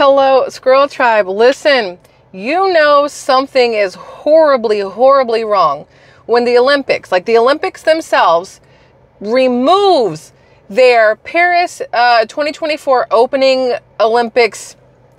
Hello, Squirrel Tribe. Listen, you know something is horribly, horribly wrong when the Olympics, like the Olympics themselves, removes their Paris 2024 opening Olympics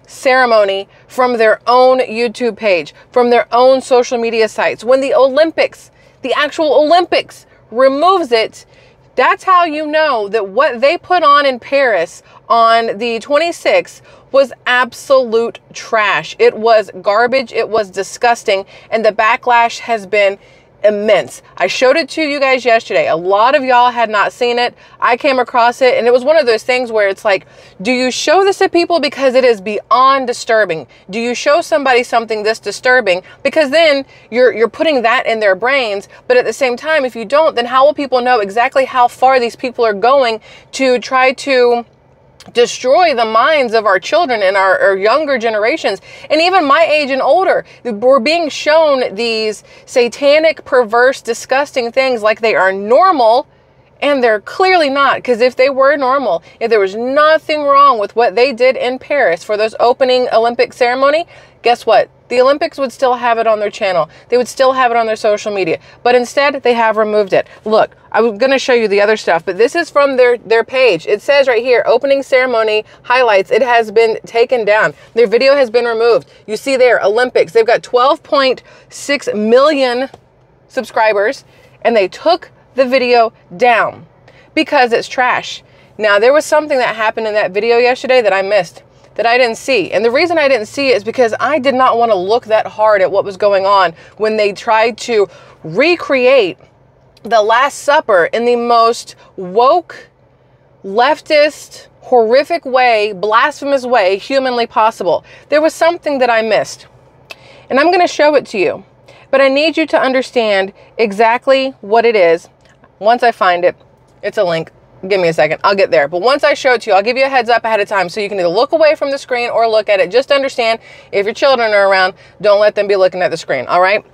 ceremony from their own YouTube page, from their own social media sites. When the Olympics, the actual Olympics, removes it, that's how you know that what they put on in Paris on the 26th was absolute trash. It was garbage. It was disgusting. And the backlash has been immense. I showed it to you guys yesterday. A lot of y'all had not seen it. I came across it, and it was one of those things where it's like, do you show this to people because it is beyond disturbing? Do you show somebody something this disturbing? Because then you're putting that in their brains. But at the same time, if you don't, then how will people know exactly how far these people are going to try to destroy the minds of our children and our younger generations, and even my age and older? We're being shown these satanic, perverse, disgusting things like they are normal, and they're clearly not. Because if they were normal, if there was nothing wrong with what they did in Paris for those opening Olympic ceremony, guess what? The Olympics would still have it on their channel. They would still have it on their social media. But instead, they have removed it. Look, I was going to show you the other stuff, but this is from their page. It says right here, opening ceremony highlights. It has been taken down. Their video has been removed. You see there, Olympics. They've got 12.6 million subscribers, and they took the video down because it's trash. Now, there was something that happened in that video yesterday that I missed, that I didn't see. And the reason I didn't see it is because I did not want to look that hard at what was going on when they tried to recreate the Last Supper in the most woke, leftist, horrific way, blasphemous way humanly possible. There was something that I missed, and I'm going to show it to you. But I need you to understand exactly what it is. Once I find it, it's a link. Give me a second. I'll get there. But once I show it to you, I'll give you a heads up ahead of time so you can either look away from the screen or look at it. Just understand, if your children are around, don't let them be looking at the screen. All right?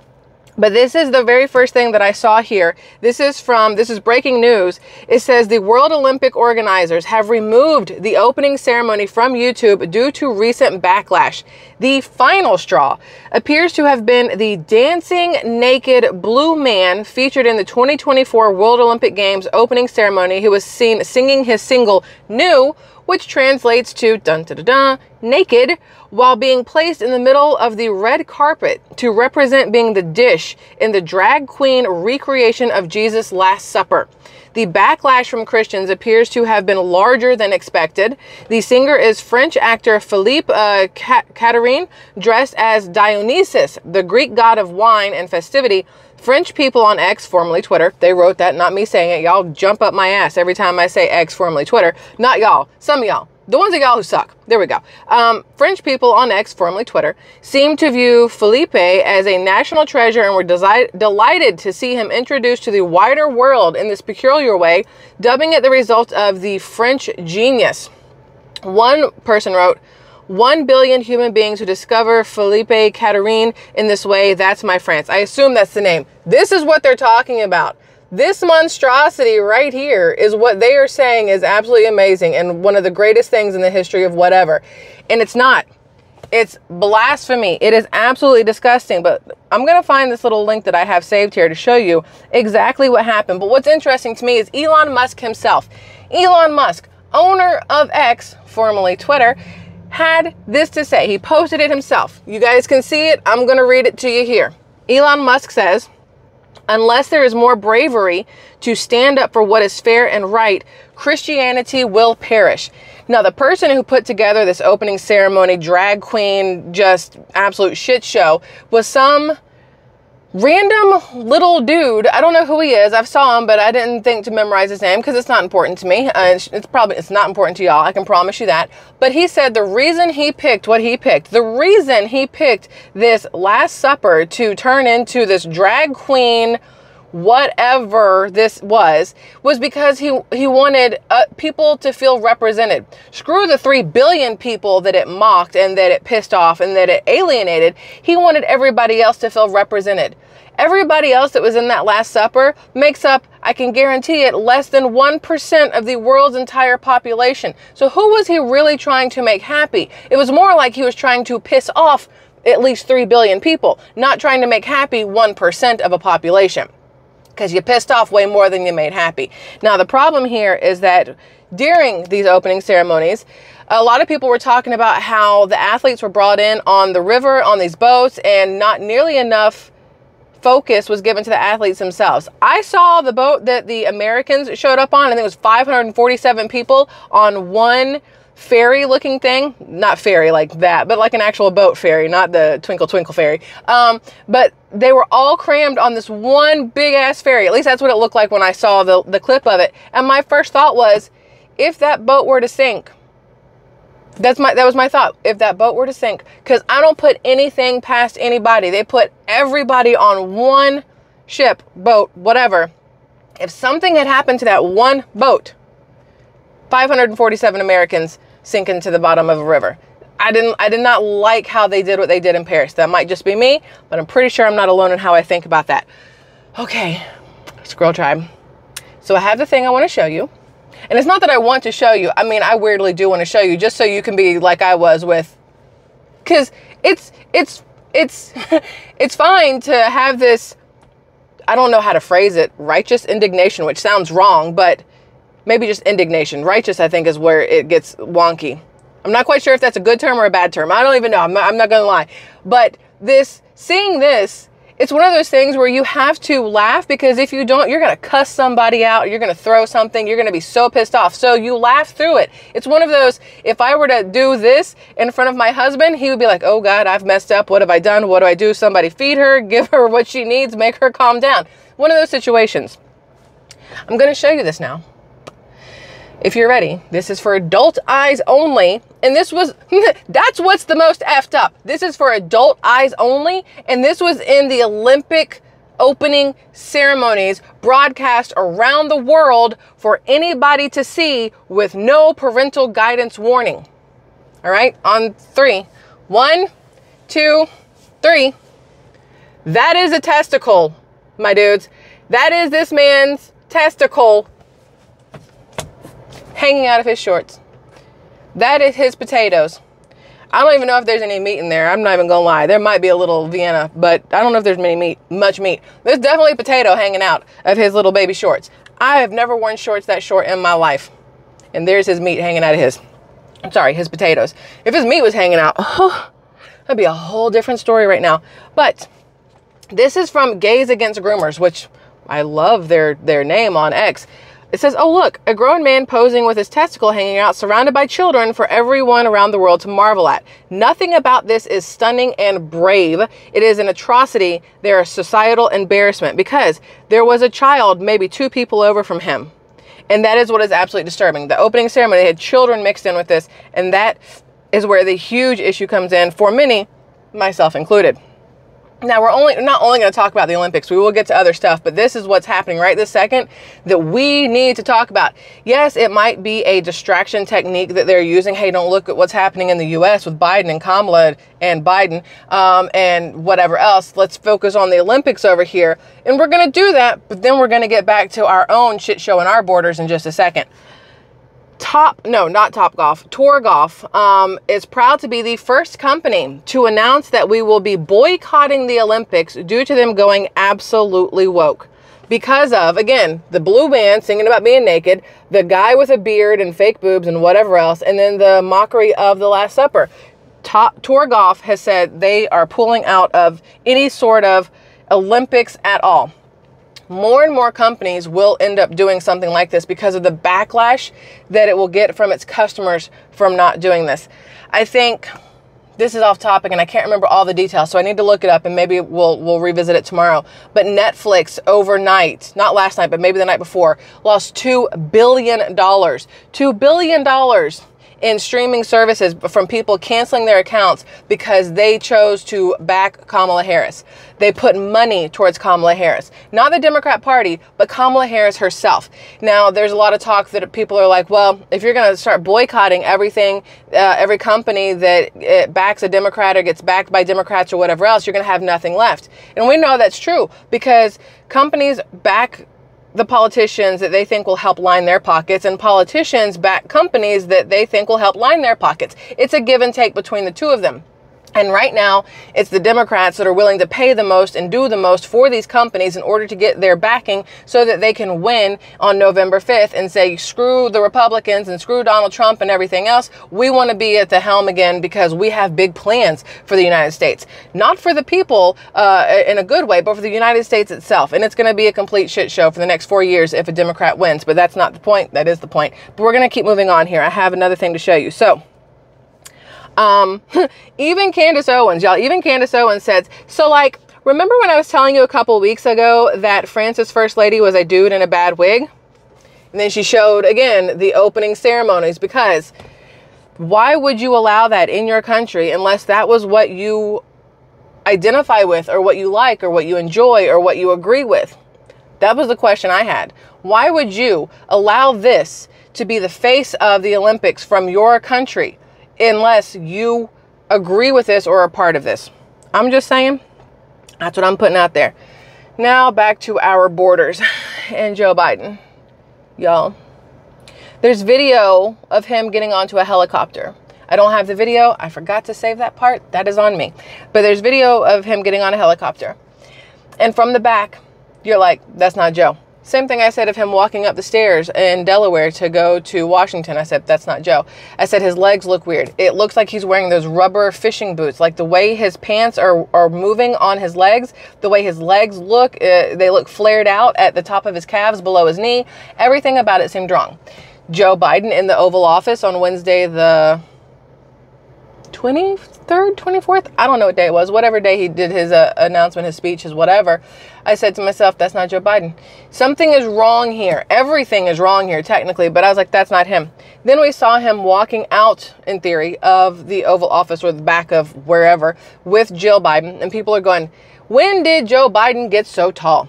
But this is the very first thing that I saw here. This is breaking news. It says the World Olympic organizers have removed the opening ceremony from YouTube due to recent backlash. The final straw appears to have been the dancing naked blue man featured in the 2024 World Olympic Games opening ceremony, who was seen singing his single New, which translates to dun dun dun dun, naked, while being placed in the middle of the red carpet to represent being the dish in the drag queen recreation of Jesus' Last Supper. The backlash from Christians appears to have been larger than expected. The singer is French actor Philippe Catherine, dressed as Dionysus, the Greek god of wine and festivity. French people on X, formerly Twitter, they wrote that, not me saying it. Y'all jump up my ass every time I say X, formerly Twitter. Not y'all, some of y'all. The ones of y'all who suck. There we go. French people on X, formerly Twitter, seem to view Philippe as a national treasure and were delighted to see him introduced to the wider world in this peculiar way, dubbing it the result of the French genius. One person wrote, 1 billion human beings who discover Philippe Catherine in this way, that's my France. I assume that's the name. This is what they're talking about. This monstrosity right here is what they are saying is absolutely amazing and one of the greatest things in the history of whatever. And it's not. It's blasphemy. It is absolutely disgusting. But I'm going to find this little link that I have saved here to show you exactly what happened. But what's interesting to me is Elon Musk himself. Elon Musk, owner of X, formerly Twitter, had this to say. He posted it himself. You guys can see it. I'm going to read it to you here. Elon Musk says, unless there is more bravery to stand up for what is fair and right, Christianity will perish. Now, the person who put together this opening ceremony, drag queen, just absolute shit show, was some random little dude. I don't know who he is. I've saw him, but I didn't think to memorize his name because it's not important to me. It's not important to y'all. I can promise you that. But he said the reason he picked what he picked, the reason he picked this Last Supper to turn into this drag queen, whatever this was because he wanted people to feel represented. Screw the 3 billion people that it mocked and that it pissed off and that it alienated. He wanted everybody else to feel represented. Everybody else that was in that Last Supper makes up, I can guarantee it, less than 1% of the world's entire population. So who was he really trying to make happy? It was more like he was trying to piss off at least 3 billion people, not trying to make happy 1% of a population, because you pissed off way more than you made happy. Now, the problem here is that during these opening ceremonies, a lot of people were talking about how the athletes were brought in on the river on these boats, and not nearly enough focus was given to the athletes themselves. I saw the boat that the Americans showed up on. I think it was 547 people on one ferry looking thing. Not ferry like that, but like an actual boat ferry, not the Twinkle Twinkle ferry. But they were all crammed on this one big ass ferry. At least that's what it looked like when I saw the clip of it. And my first thought was, if that boat were to sink, that was my thought. If that boat were to sink, because I don't put anything past anybody. They put everybody on one ship, boat, whatever. If something had happened to that one boat, 547 Americans sink into the bottom of a river. I did not like how they did what they did in Paris. That might just be me, but I'm pretty sure I'm not alone in how I think about that. Okay, Squirrel Tribe. So I have the thing I want to show you. And it's not that I want to show you. I mean, I weirdly do want to show you, just so you can be like I was with, because it's fine to have this, I don't know how to phrase it, righteous indignation, which sounds wrong, but maybe just indignation. Righteous, I think, is where it gets wonky. I'm not quite sure if that's a good term or a bad term. I don't even know. I'm not going to lie. But seeing this, it's one of those things where you have to laugh, because if you don't, you're going to cuss somebody out. You're going to throw something. You're going to be so pissed off. So you laugh through it. It's one of those, if I were to do this in front of my husband, he would be like, oh God, I've messed up. What have I done? What do I do? Somebody feed her, give her what she needs, make her calm down. One of those situations. I'm going to show you this now. If you're ready, this is for adult eyes only. And this was, that's what's the most effed up. This is for adult eyes only. And this was in the Olympic opening ceremonies broadcast around the world for anybody to see with no parental guidance warning. All right, on 3. 1, 2, 3. That is a testicle, my dudes. That is this man's testicle hanging out of his shorts. That is his potatoes. I don't even know if there's any meat in there. I'm not even gonna lie. There might be a little Vienna, but I don't know if there's much meat. There's definitely a potato hanging out of his little baby shorts. I have never worn shorts that short in my life. And there's his meat hanging out of his potatoes. If his meat was hanging out, oh, that'd be a whole different story right now. But this is from Gays Against Groomers, which I love their name on X. It says, oh, look, a grown man posing with his testicle hanging out, surrounded by children for everyone around the world to marvel at. Nothing about this is stunning and brave. It is an atrocity. There is societal embarrassment, because there was a child, maybe 2 people over from him. And that is what is absolutely disturbing. The opening ceremony had children mixed in with this. And that is where the huge issue comes in for many, myself included. Now, we're not only going to talk about the Olympics. We will get to other stuff, but this is what's happening right this second that we need to talk about. Yes, it might be a distraction technique that they're using. Hey, don't look at what's happening in the U.S. with Biden and Kamala and Biden and whatever else. Let's focus on the Olympics over here. And we're going to do that, but then we're going to get back to our own shit show in our borders in just a second. Tour Golf is proud to be the first company to announce that we will be boycotting the Olympics due to them going absolutely woke. Because of, again, the blue band singing about being naked, the guy with a beard and fake boobs and whatever else, and then the mockery of the Last Supper. Tour Golf has said they are pulling out of any sort of Olympics at all. More and more companies will end up doing something like this because of the backlash that it will get from its customers from not doing this. I think this is off topic and I can't remember all the details, so I need to look it up and maybe we'll revisit it tomorrow. But Netflix overnight, not last night, but maybe the night before, lost $2 billion. $2 billion in streaming services from people canceling their accounts because they chose to back Kamala Harris. They put money towards Kamala Harris. Not the Democrat Party, but Kamala Harris herself. Now, there's a lot of talk that people are like, well, if you're going to start boycotting everything, every company that it backs a Democrat or gets backed by Democrats or whatever else, you're going to have nothing left. And we know that's true because companies back the politicians that they think will help line their pockets, and politicians back companies that they think will help line their pockets. It's a give and take between the two of them. And right now, it's the Democrats that are willing to pay the most and do the most for these companies in order to get their backing so that they can win on November 5th and say, screw the Republicans and screw Donald Trump and everything else. We want to be at the helm again because we have big plans for the United States. Not for the people in a good way, but for the United States itself. And it's going to be a complete shit show for the next 4 years if a Democrat wins. But that's not the point. That is the point. But we're going to keep moving on here. I have another thing to show you. So, even Candace Owens, y'all, even Candace Owens said, so like, remember when I was telling you a couple weeks ago that France's first lady was a dude in a bad wig? And then she showed again the opening ceremonies, because why would you allow that in your country unless that was what you identify with or what you like or what you enjoy or what you agree with? That was the question I had. Why would you allow this to be the face of the Olympics from your country unless you agree with this or are part of this? I'm just saying, that's what I'm putting out there. Now back to our borders and Joe Biden. Y'all, there's video of him getting onto a helicopter. I don't have the video. I forgot to save that part. That is on me. But there's video of him getting on a helicopter. And from the back, you're like, that's not Joe. Same thing I said of him walking up the stairs in Delaware to go to Washington. I said, that's not Joe. I said, his legs look weird. It looks like he's wearing those rubber fishing boots. Like the way his pants are moving on his legs, the way his legs look, they look flared out at the top of his calves below his knee. Everything about it seemed wrong. Joe Biden in the Oval Office on Wednesday, the 23rd, 24th, I don't know what day it was, whatever day he did his announcement, his speech, his whatever. I said to myself, that's not Joe Biden. Something is wrong here. Everything is wrong here, technically, but I was like, that's not him. Then we saw him walking out, in theory, of the Oval Office or the back of wherever with Jill Biden, and people are going, when did Joe Biden get so tall?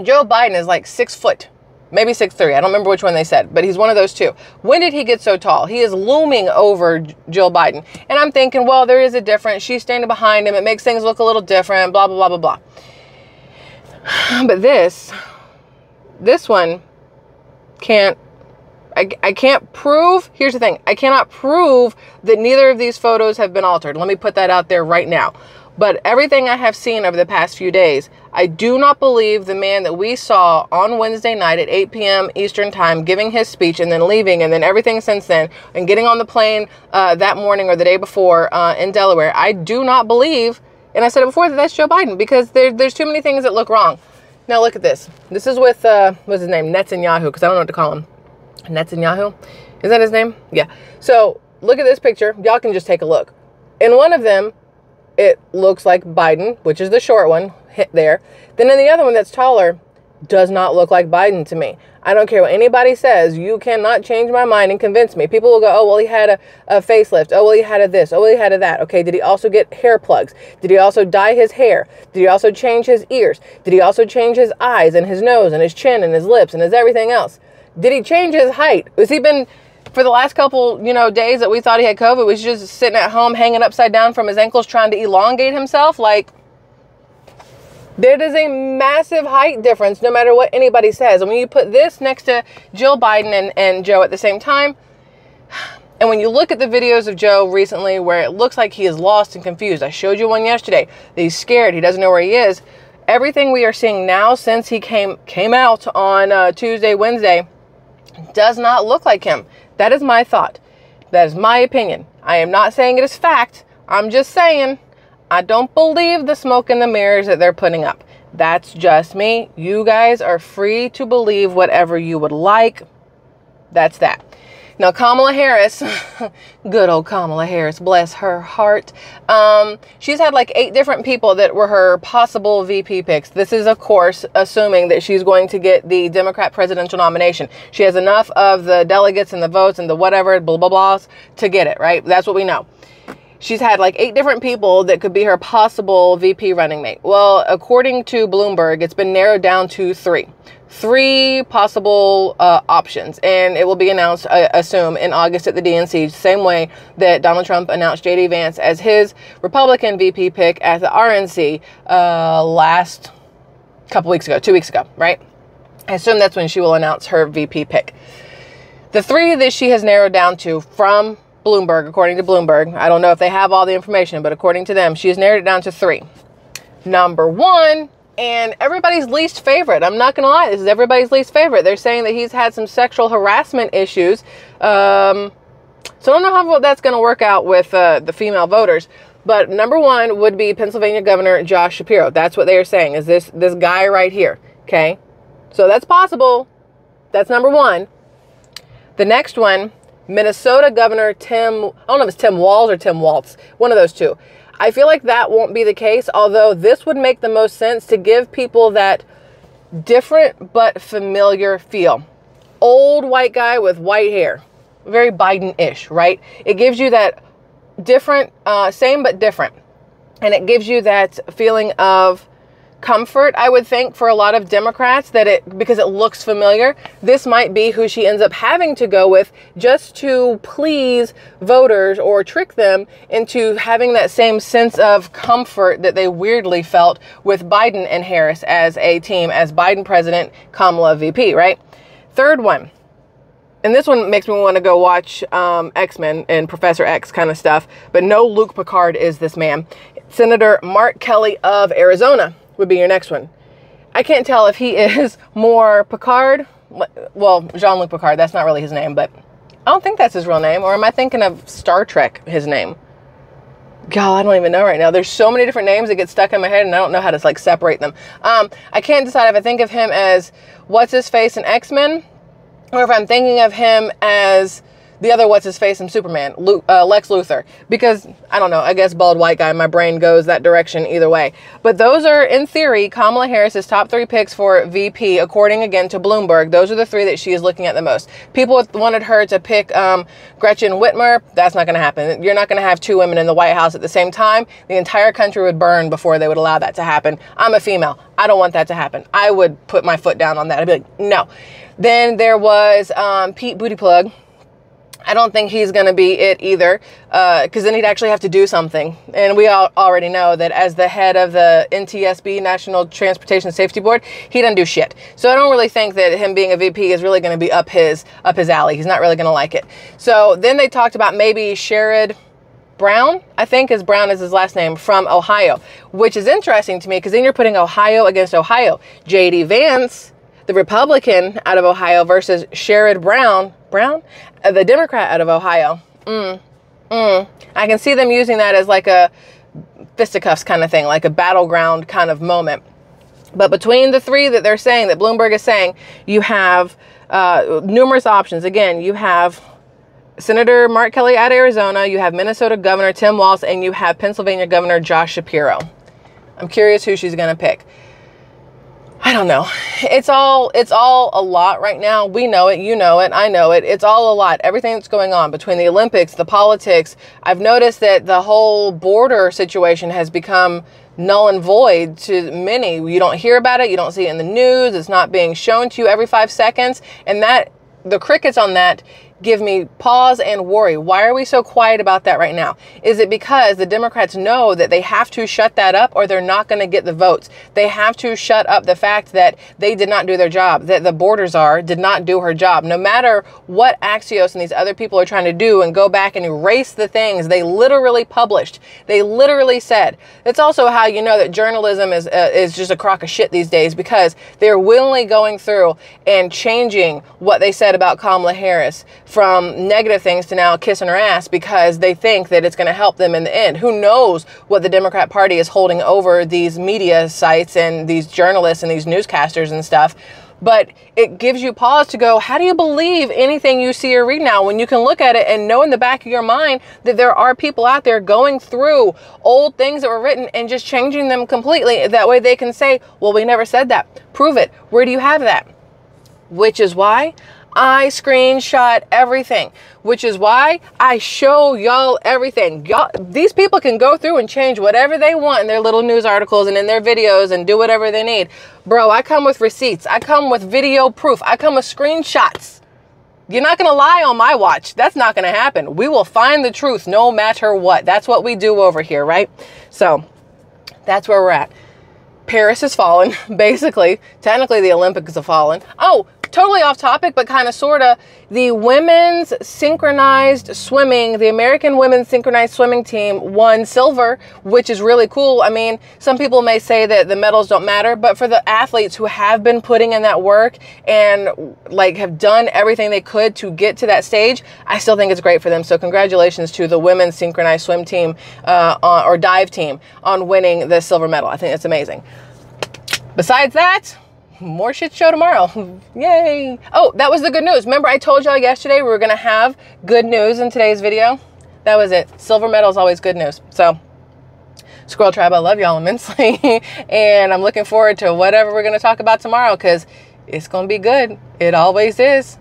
Joe Biden is like 6 foot. Maybe 6'3". I don't remember which one they said, but he's one of those two. When did he get so tall? He is looming over Jill Biden. And I'm thinking, well, there is a difference. She's standing behind him. It makes things look a little different, blah, blah, blah, blah, blah. But this one can't, I can't prove, here's the thing. I cannot prove that neither of these photos have been altered. Let me put that out there right now. But everything I have seen over the past few days, I do not believe the man that we saw on Wednesday night at 8 p.m. Eastern time giving his speech and then leaving and then everything since then and getting on the plane that morning or the day before in Delaware. I do not believe, and I said it before, that that's Joe Biden because there's too many things that look wrong. Now look at this. This is with, what's his name? Netanyahu, because I don't know what to call him. Netanyahu? Is that his name? Yeah. So look at this picture. Y'all can just take a look. In one of them, it looks like Biden, which is the short one hit there. Then in the other one that's taller, does not look like Biden to me. I don't care what anybody says. You cannot change my mind and convince me. People will go, oh, well, he had a facelift. Oh, well, he had a this. Oh, well, he had a that. Okay, did he also get hair plugs? Did he also dye his hair? Did he also change his ears? Did he also change his eyes and his nose and his chin and his lips and his everything else? Did he change his height? Has he been... For the last couple, days that we thought he had COVID, was just sitting at home hanging upside down from his ankles trying to elongate himself. Like, there is a massive height difference no matter what anybody says. And when you put this next to Jill Biden and Joe at the same time, and when you look at the videos of Joe recently where it looks like he is lost and confused. I showed you one yesterday. He's scared. He doesn't know where he is. Everything we are seeing now since he came out on Tuesday, Wednesday, does not look like him. That is my thought. That is my opinion. I am not saying it is fact. I'm just saying I don't believe the smoke and the mirrors that they're putting up. That's just me. You guys are free to believe whatever you would like. That's that. Now, Kamala Harris, good old Kamala Harris, bless her heart. She's had like 8 different people that were her possible VP picks. This is, of course, assuming that she's going to get the Democrat presidential nomination. She has enough of the delegates and the votes and the whatever, blah, blah, blahs to get it, right? That's what we know. She's had like 8 different people that could be her possible VP running mate. Well, according to Bloomberg, it's been narrowed down to 3. 3 possible options, and it will be announced, I assume, in August at the DNC, same way that Donald Trump announced J.D. Vance as his Republican VP pick at the RNC last couple weeks ago, 2 weeks ago, right? I assume that's when she will announce her VP pick. The 3 that she has narrowed down to from Bloomberg, according to Bloomberg, I don't know if they have all the information, but according to them, she has narrowed it down to 3. Number 1, and everybody's least favorite. I'm not going to lie. This is everybody's least favorite. They're saying that he's had some sexual harassment issues. So I don't know how that's going to work out with the female voters. But number 1 would be Pennsylvania Governor Josh Shapiro. That's what they are saying, is this guy right here. Okay. So that's possible. That's number 1. The next one, Minnesota Governor Tim, I don't know if it's Tim Walz or Tim Waltz. One of those two. I feel like that won't be the case, although this would make the most sense to give people that different but familiar feel. Old white guy with white hair. Very Biden-ish, right? It gives you that different, same but different. And it gives you that feeling of comfort, I would think, for a lot of Democrats, that because it looks familiar, this might be who she ends up having to go with just to please voters or trick them into having that same sense of comfort that they weirdly felt with Biden and Harris as a team, as Biden president, Kamala VP, right? Third one, and this one makes me want to go watch X-Men and Professor X kind of stuff, but no Luke Picard is this man. Senator Mark Kelly of Arizona would be your next one. I can't tell if he is more Picard. Well, Jean-Luc Picard, that's not really his name, but I don't think that's his real name. Or am I thinking of Star Trek, his name? God, I don't even know right now. There's so many different names that get stuck in my head, and I don't know how to like separate them. I can't decide if I think of him as what's-his-face in X-Men, or if I'm thinking of him as the other what's-his-face in Superman, Lex Luthor. Because, I don't know, I guess bald white guy, my brain goes that direction either way. But those are, in theory, Kamala Harris's top 3 picks for VP, according, again, to Bloomberg. Those are the 3 that she is looking at the most. People wanted her to pick Gretchen Whitmer. That's not going to happen. You're not going to have 2 women in the White House at the same time. The entire country would burn before they would allow that to happen. I'm a female. I don't want that to happen. I would put my foot down on that. I'd be like, no. Then there was Pete Buttigieg. I don't think he's going to be it either, because then he'd actually have to do something. And we all already know that as the head of the NTSB, National Transportation Safety Board, he doesn't do shit. So I don't really think that him being a VP is really going to be up his alley. He's not really going to like it. So then they talked about maybe Sherrod Brown, I think Brown is his last name, from Ohio, which is interesting to me because then you're putting Ohio against Ohio. J.D. Vance, the Republican out of Ohio, versus Sherrod Brown, the Democrat out of Ohio. I can see them using that as like a fisticuffs kind of thing, like a battleground kind of moment. But between the 3 that they're saying, that Bloomberg is saying, you have numerous options. Again, you have Senator Mark Kelly out of Arizona, you have Minnesota Governor Tim Walz, and you have Pennsylvania Governor Josh Shapiro. I'm curious who she's going to pick. I don't know. It's all a lot right now. We know it. You know it. I know it. It's all a lot. Everything that's going on between the Olympics, the politics. I've noticed that the whole border situation has become null and void to many. You don't hear about it. You don't see it in the news. It's not being shown to you every 5 seconds. And that the crickets on that give me pause and worry. Why are we so quiet about that right now? Is it because the Democrats know that they have to shut that up or they're not going to get the votes? They have to shut up the fact that they did not do their job, that the border czar did not do her job. No matter what Axios and these other people are trying to do and go back and erase the things they literally published, they literally said. It's also how you know that journalism is just a crock of shit these days, because they're willingly going through and changing what they said about Kamala Harris from negative things to now kissing her ass because they think that it's going to help them in the end. Who knows what the Democrat Party is holding over these media sites and these journalists and these newscasters and stuff. but it gives you pause to go, how do you believe anything you see or read now, when you can look at it and know in the back of your mind that there are people out there going through old things that were written and just changing them completely. That way they can say, well, we never said that. Prove it. Where do you have that? Which is why I screenshot everything, which is why I show y'all everything. Y'all, these people can go through and change whatever they want in their little news articles and in their videos and do whatever they need. Bro, I come with receipts. I come with video proof. I come with screenshots. You're not going to lie on my watch. That's not going to happen. We will find the truth no matter what. That's what we do over here, right? So that's where we're at. Paris has fallen, basically. Technically, the Olympics have fallen. Oh, totally off topic, but kind of sort of. The women's synchronized swimming, the American women's synchronized swimming team won silver, which is really cool. I mean, some people may say that the medals don't matter, but for the athletes who have been putting in that work and like have done everything they could to get to that stage, I still think it's great for them. So congratulations to the women's synchronized swim team or dive team on winning the silver medal. I think that's amazing. Besides that, more shit show tomorrow. Yay. Oh, that was the good news. Remember I told y'all yesterday we were going to have good news in today's video? That was it. Silver medal is always good news. So, Squirrel Tribe, I love y'all immensely. And I'm looking forward to whatever we're going to talk about tomorrow, because it's going to be good. It always is.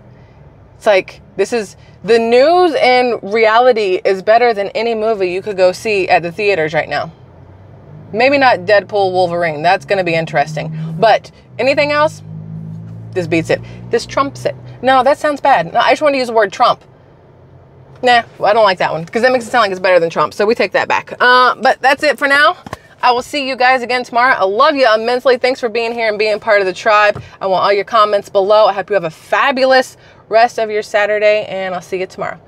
It's like, this is, the news and reality is better than any movie you could go see at the theaters right now. Maybe not Deadpool, Wolverine. That's going to be interesting. But anything else? This beats it. This trumps it. No, that sounds bad. No, I just want to use the word Trump. Nah, I don't like that one, because that makes it sound like it's better than Trump. So we take that back. But that's it for now. I will see you guys again tomorrow. I love you immensely. Thanks for being here and being part of the tribe. I want all your comments below. I hope you have a fabulous rest of your Saturday, and I'll see you tomorrow.